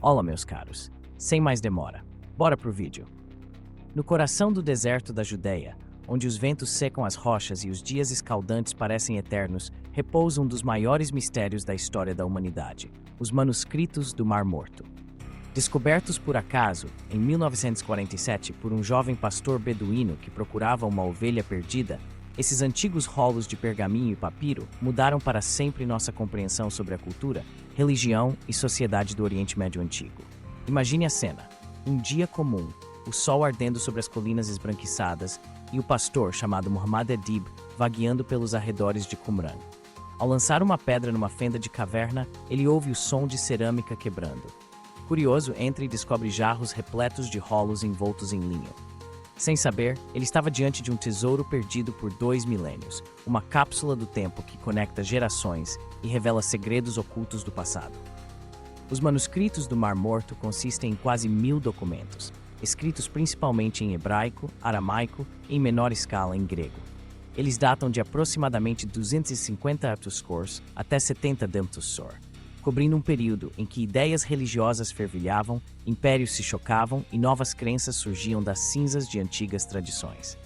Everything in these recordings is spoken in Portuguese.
Olá, meus caros. Sem mais demora, bora pro vídeo. No coração do deserto da Judeia, onde os ventos secam as rochas e os dias escaldantes parecem eternos, repousa um dos maiores mistérios da história da humanidade: os manuscritos do Mar Morto. Descobertos por acaso, em 1947, por um jovem pastor beduíno que procurava uma ovelha perdida, esses antigos rolos de pergaminho e papiro mudaram para sempre nossa compreensão sobre a cultura, religião e sociedade do Oriente Médio Antigo. Imagine a cena: um dia comum, o sol ardendo sobre as colinas esbranquiçadas e o pastor, chamado Muhammad Edib, vagueando pelos arredores de Qumran. Ao lançar uma pedra numa fenda de caverna, ele ouve o som de cerâmica quebrando. Curioso, entra e descobre jarros repletos de rolos envoltos em linho. Sem saber, ele estava diante de um tesouro perdido por 2 milênios, uma cápsula do tempo que conecta gerações e revela segredos ocultos do passado. Os manuscritos do Mar Morto consistem em quase 1000 documentos, escritos principalmente em hebraico, aramaico e, em menor escala, em grego. Eles datam de aproximadamente 250 a.C. até 70 d.C., cobrindo um período em que ideias religiosas fervilhavam, impérios se chocavam e novas crenças surgiam das cinzas de antigas tradições.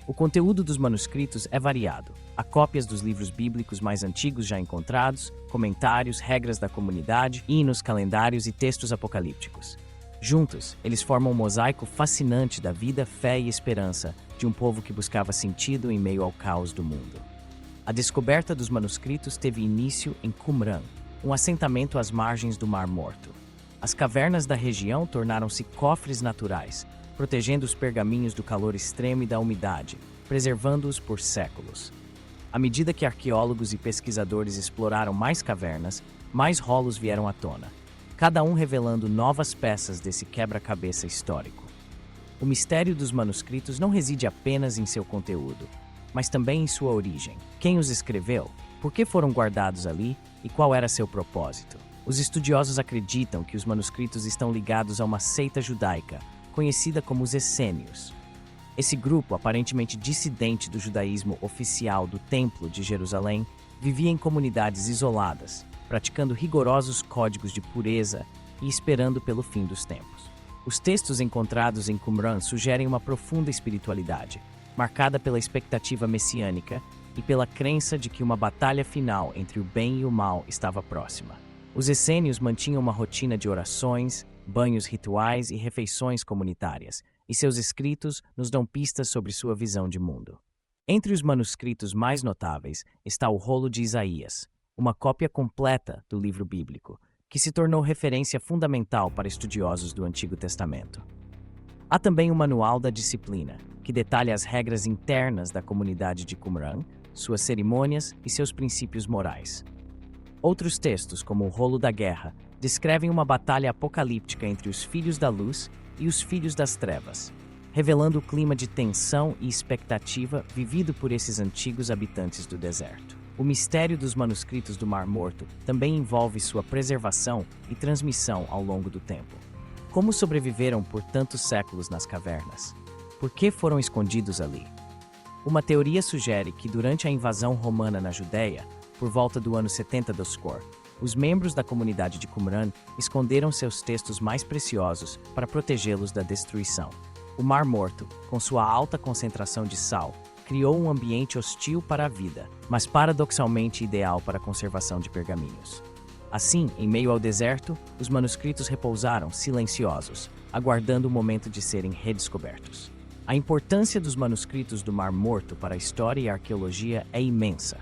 O conteúdo dos manuscritos é variado. Há cópias dos livros bíblicos mais antigos já encontrados, comentários, regras da comunidade, hinos, calendários e textos apocalípticos. Juntos, eles formam um mosaico fascinante da vida, fé e esperança de um povo que buscava sentido em meio ao caos do mundo. A descoberta dos manuscritos teve início em Qumran, um assentamento às margens do Mar Morto. As cavernas da região tornaram-se cofres naturais, protegendo os pergaminhos do calor extremo e da umidade, preservando-os por séculos. À medida que arqueólogos e pesquisadores exploraram mais cavernas, mais rolos vieram à tona, cada um revelando novas peças desse quebra-cabeça histórico. O mistério dos manuscritos não reside apenas em seu conteúdo, mas também em sua origem. Quem os escreveu? Por que foram guardados ali e qual era seu propósito? Os estudiosos acreditam que os manuscritos estão ligados a uma seita judaica, conhecida como os Essênios. Esse grupo, aparentemente dissidente do judaísmo oficial do Templo de Jerusalém, vivia em comunidades isoladas, praticando rigorosos códigos de pureza e esperando pelo fim dos tempos. Os textos encontrados em Qumran sugerem uma profunda espiritualidade, marcada pela expectativa messiânica e pela crença de que uma batalha final entre o bem e o mal estava próxima. Os essênios mantinham uma rotina de orações, banhos rituais e refeições comunitárias, e seus escritos nos dão pistas sobre sua visão de mundo. Entre os manuscritos mais notáveis está o Rolo de Isaías, uma cópia completa do livro bíblico, que se tornou referência fundamental para estudiosos do Antigo Testamento. Há também o Manual da Disciplina, que detalha as regras internas da comunidade de Qumran, suas cerimônias e seus princípios morais. Outros textos, como o Rolo da Guerra, descrevem uma batalha apocalíptica entre os filhos da luz e os filhos das trevas, revelando o clima de tensão e expectativa vivido por esses antigos habitantes do deserto. O mistério dos manuscritos do Mar Morto também envolve sua preservação e transmissão ao longo do tempo. Como sobreviveram por tantos séculos nas cavernas? Por que foram escondidos ali? Uma teoria sugere que durante a invasão romana na Judeia, por volta do ano 70 d.C., os membros da comunidade de Qumran esconderam seus textos mais preciosos para protegê-los da destruição. O Mar Morto, com sua alta concentração de sal, criou um ambiente hostil para a vida, mas paradoxalmente ideal para a conservação de pergaminhos. Assim, em meio ao deserto, os manuscritos repousaram silenciosos, aguardando o momento de serem redescobertos. A importância dos manuscritos do Mar Morto para a história e a arqueologia é imensa.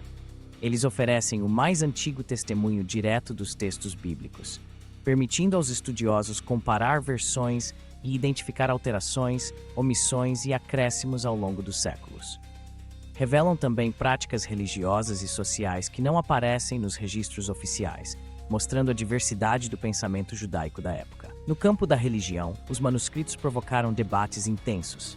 Eles oferecem o mais antigo testemunho direto dos textos bíblicos, permitindo aos estudiosos comparar versões e identificar alterações, omissões e acréscimos ao longo dos séculos. Revelam também práticas religiosas e sociais que não aparecem nos registros oficiais, mostrando a diversidade do pensamento judaico da época. No campo da religião, os manuscritos provocaram debates intensos.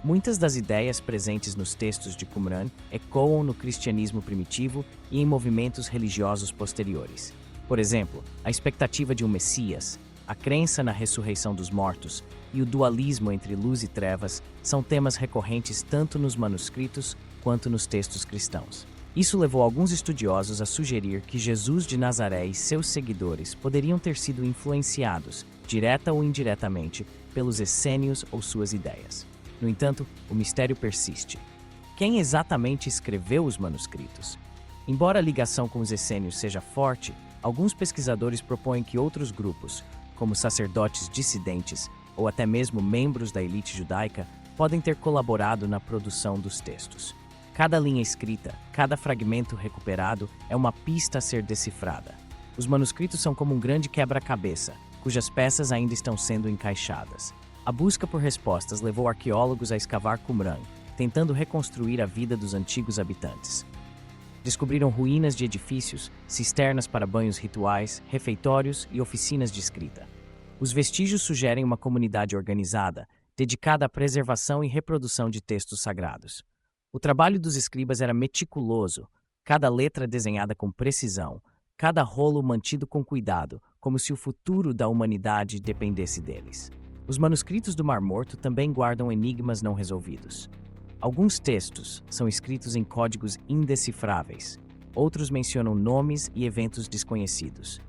Muitas das ideias presentes nos textos de Qumran ecoam no cristianismo primitivo e em movimentos religiosos posteriores. Por exemplo, a expectativa de um Messias, a crença na ressurreição dos mortos e o dualismo entre luz e trevas são temas recorrentes tanto nos manuscritos quanto nos textos cristãos. Isso levou alguns estudiosos a sugerir que Jesus de Nazaré e seus seguidores poderiam ter sido influenciados direta ou indiretamente, pelos essênios ou suas ideias. No entanto, o mistério persiste. Quem exatamente escreveu os manuscritos? Embora a ligação com os essênios seja forte, alguns pesquisadores propõem que outros grupos, como sacerdotes dissidentes ou até mesmo membros da elite judaica, podem ter colaborado na produção dos textos. Cada linha escrita, cada fragmento recuperado é uma pista a ser decifrada. Os manuscritos são como um grande quebra-cabeça, cujas peças ainda estão sendo encaixadas. A busca por respostas levou arqueólogos a escavar Qumran, tentando reconstruir a vida dos antigos habitantes. Descobriram ruínas de edifícios, cisternas para banhos rituais, refeitórios e oficinas de escrita. Os vestígios sugerem uma comunidade organizada, dedicada à preservação e reprodução de textos sagrados. O trabalho dos escribas era meticuloso, cada letra desenhada com precisão, cada rolo mantido com cuidado, como se o futuro da humanidade dependesse deles. Os manuscritos do Mar Morto também guardam enigmas não resolvidos. Alguns textos são escritos em códigos indecifráveis, outros mencionam nomes e eventos desconhecidos.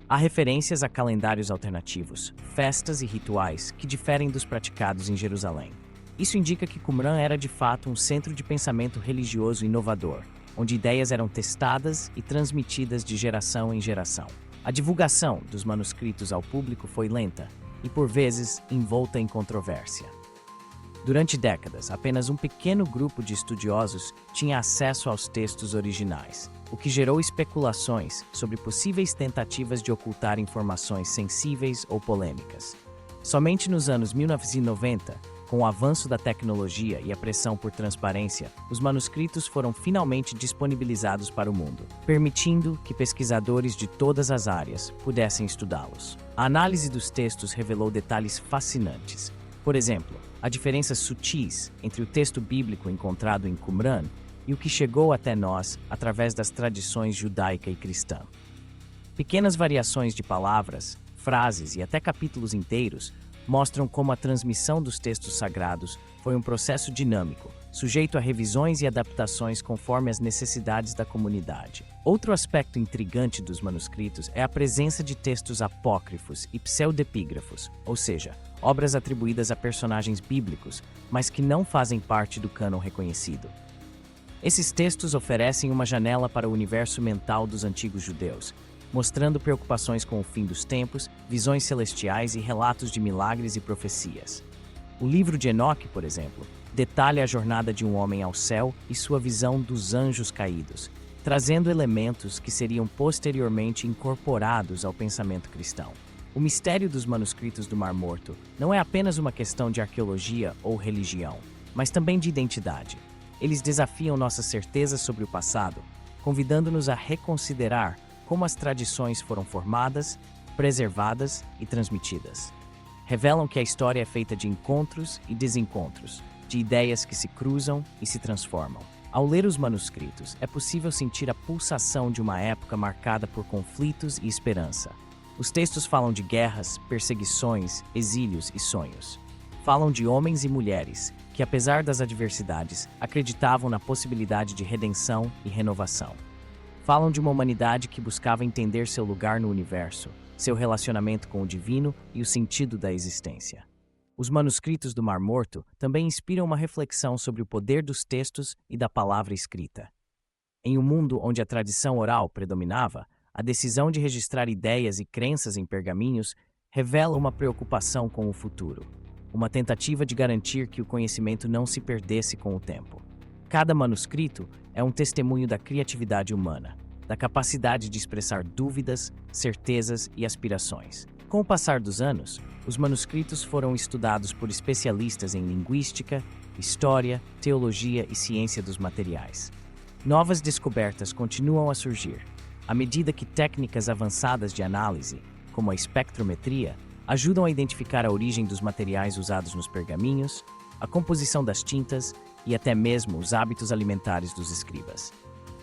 Há referências a calendários alternativos, festas e rituais que diferem dos praticados em Jerusalém. Isso indica que Qumran era de fato um centro de pensamento religioso inovador, onde ideias eram testadas e transmitidas de geração em geração. A divulgação dos manuscritos ao público foi lenta e, por vezes, envolta em controvérsia. Durante décadas, apenas um pequeno grupo de estudiosos tinha acesso aos textos originais, o que gerou especulações sobre possíveis tentativas de ocultar informações sensíveis ou polêmicas. Somente nos anos 1990, com o avanço da tecnologia e a pressão por transparência, os manuscritos foram finalmente disponibilizados para o mundo, permitindo que pesquisadores de todas as áreas pudessem estudá-los. A análise dos textos revelou detalhes fascinantes. Por exemplo, há diferenças sutis entre o texto bíblico encontrado em Qumran e o que chegou até nós através das tradições judaica e cristã. Pequenas variações de palavras, frases e até capítulos inteiros mostram como a transmissão dos textos sagrados foi um processo dinâmico, sujeito a revisões e adaptações conforme as necessidades da comunidade. Outro aspecto intrigante dos manuscritos é a presença de textos apócrifos e pseudepígrafos, ou seja, obras atribuídas a personagens bíblicos, mas que não fazem parte do cânon reconhecido. Esses textos oferecem uma janela para o universo mental dos antigos judeus, mostrando preocupações com o fim dos tempos, visões celestiais e relatos de milagres e profecias. O livro de Enoque, por exemplo, detalha a jornada de um homem ao céu e sua visão dos anjos caídos, trazendo elementos que seriam posteriormente incorporados ao pensamento cristão. O mistério dos manuscritos do Mar Morto não é apenas uma questão de arqueologia ou religião, mas também de identidade. Eles desafiam nossas certezas sobre o passado, convidando-nos a reconsiderar como as tradições foram formadas, preservadas e transmitidas. Revelam que a história é feita de encontros e desencontros, de ideias que se cruzam e se transformam. Ao ler os manuscritos, é possível sentir a pulsação de uma época marcada por conflitos e esperança. Os textos falam de guerras, perseguições, exílios e sonhos. Falam de homens e mulheres que, apesar das adversidades, acreditavam na possibilidade de redenção e renovação. Falam de uma humanidade que buscava entender seu lugar no universo, seu relacionamento com o divino e o sentido da existência. Os manuscritos do Mar Morto também inspiram uma reflexão sobre o poder dos textos e da palavra escrita. Em um mundo onde a tradição oral predominava, a decisão de registrar ideias e crenças em pergaminhos revela uma preocupação com o futuro, uma tentativa de garantir que o conhecimento não se perdesse com o tempo. Cada manuscrito é um testemunho da criatividade humana, da capacidade de expressar dúvidas, certezas e aspirações. Com o passar dos anos, os manuscritos foram estudados por especialistas em linguística, história, teologia e ciência dos materiais. Novas descobertas continuam a surgir, à medida que técnicas avançadas de análise, como a espectrometria, ajudam a identificar a origem dos materiais usados nos pergaminhos, a composição das tintas e até mesmo os hábitos alimentares dos escribas.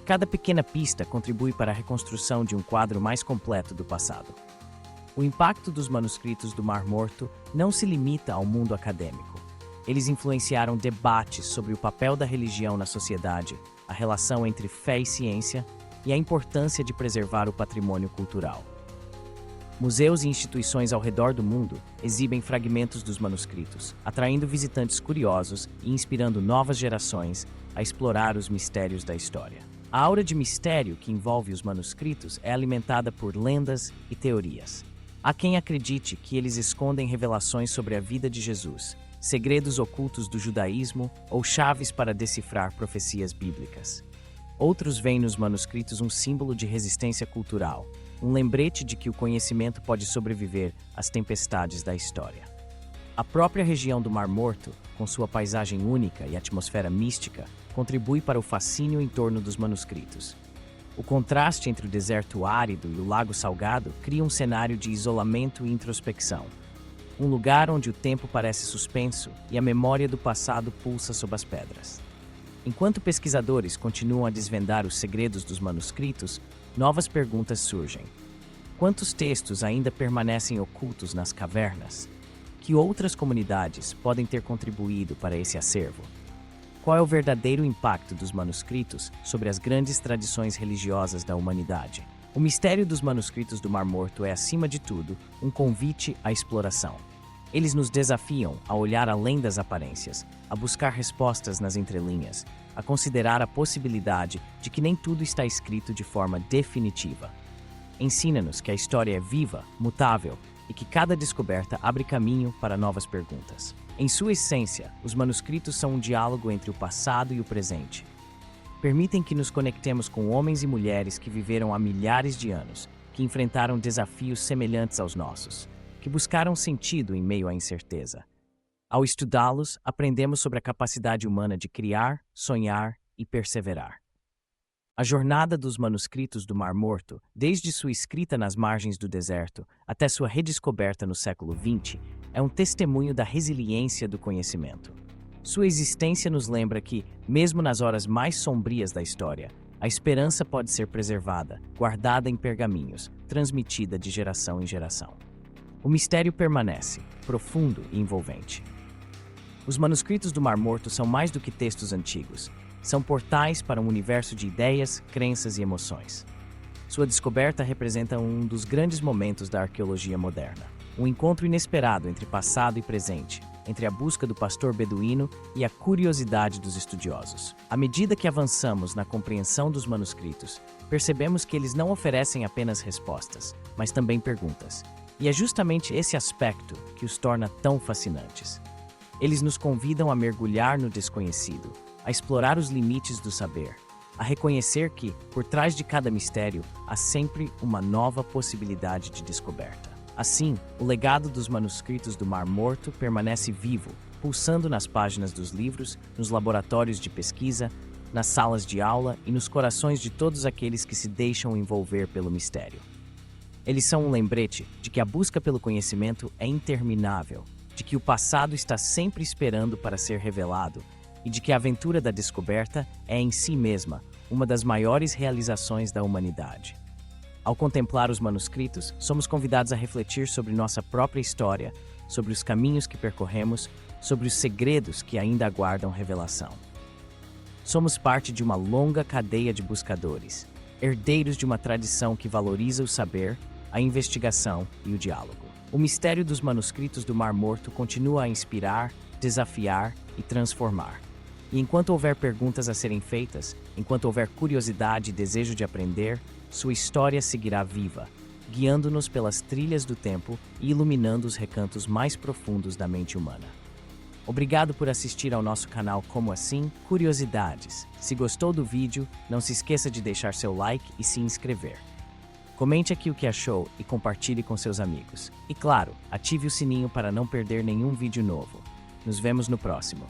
Cada pequena pista contribui para a reconstrução de um quadro mais completo do passado. O impacto dos manuscritos do Mar Morto não se limita ao mundo acadêmico. Eles influenciaram debates sobre o papel da religião na sociedade, a relação entre fé e ciência e a importância de preservar o patrimônio cultural. Museus e instituições ao redor do mundo exibem fragmentos dos manuscritos, atraindo visitantes curiosos e inspirando novas gerações a explorar os mistérios da história. A aura de mistério que envolve os manuscritos é alimentada por lendas e teorias. Há quem acredite que eles escondem revelações sobre a vida de Jesus, segredos ocultos do judaísmo ou chaves para decifrar profecias bíblicas. Outros veem nos manuscritos um símbolo de resistência cultural, um lembrete de que o conhecimento pode sobreviver às tempestades da história. A própria região do Mar Morto, com sua paisagem única e atmosfera mística, contribui para o fascínio em torno dos manuscritos. O contraste entre o deserto árido e o lago salgado cria um cenário de isolamento e introspecção. Um lugar onde o tempo parece suspenso e a memória do passado pulsa sob as pedras. Enquanto pesquisadores continuam a desvendar os segredos dos manuscritos, novas perguntas surgem. Quantos textos ainda permanecem ocultos nas cavernas? Que outras comunidades podem ter contribuído para esse acervo? Qual é o verdadeiro impacto dos manuscritos sobre as grandes tradições religiosas da humanidade? O mistério dos manuscritos do Mar Morto é, acima de tudo, um convite à exploração. Eles nos desafiam a olhar além das aparências, a buscar respostas nas entrelinhas, a considerar a possibilidade de que nem tudo está escrito de forma definitiva. Ensina-nos que a história é viva, mutável e que cada descoberta abre caminho para novas perguntas. Em sua essência, os manuscritos são um diálogo entre o passado e o presente. Permitem que nos conectemos com homens e mulheres que viveram há milhares de anos, que enfrentaram desafios semelhantes aos nossos, que buscaram sentido em meio à incerteza. Ao estudá-los, aprendemos sobre a capacidade humana de criar, sonhar e perseverar. A jornada dos manuscritos do Mar Morto, desde sua escrita nas margens do deserto até sua redescoberta no século XX, é um testemunho da resiliência do conhecimento. Sua existência nos lembra que, mesmo nas horas mais sombrias da história, a esperança pode ser preservada, guardada em pergaminhos, transmitida de geração em geração. O mistério permanece, profundo e envolvente. Os manuscritos do Mar Morto são mais do que textos antigos. São portais para um universo de ideias, crenças e emoções. Sua descoberta representa um dos grandes momentos da arqueologia moderna. Um encontro inesperado entre passado e presente, entre a busca do pastor beduíno e a curiosidade dos estudiosos. À medida que avançamos na compreensão dos manuscritos, percebemos que eles não oferecem apenas respostas, mas também perguntas. E é justamente esse aspecto que os torna tão fascinantes. Eles nos convidam a mergulhar no desconhecido, a explorar os limites do saber, a reconhecer que, por trás de cada mistério, há sempre uma nova possibilidade de descoberta. Assim, o legado dos manuscritos do Mar Morto permanece vivo, pulsando nas páginas dos livros, nos laboratórios de pesquisa, nas salas de aula e nos corações de todos aqueles que se deixam envolver pelo mistério. Eles são um lembrete de que a busca pelo conhecimento é interminável, de que o passado está sempre esperando para ser revelado e de que a aventura da descoberta é em si mesma uma das maiores realizações da humanidade. Ao contemplar os manuscritos, somos convidados a refletir sobre nossa própria história, sobre os caminhos que percorremos, sobre os segredos que ainda aguardam revelação. Somos parte de uma longa cadeia de buscadores, herdeiros de uma tradição que valoriza o saber, a investigação e o diálogo. O mistério dos manuscritos do Mar Morto continua a inspirar, desafiar e transformar. E enquanto houver perguntas a serem feitas, enquanto houver curiosidade e desejo de aprender, sua história seguirá viva, guiando-nos pelas trilhas do tempo e iluminando os recantos mais profundos da mente humana. Obrigado por assistir ao nosso canal Como Assim? Curiosidades. Se gostou do vídeo, não se esqueça de deixar seu like e se inscrever. Comente aqui o que achou e compartilhe com seus amigos. E claro, ative o sininho para não perder nenhum vídeo novo. Nos vemos no próximo.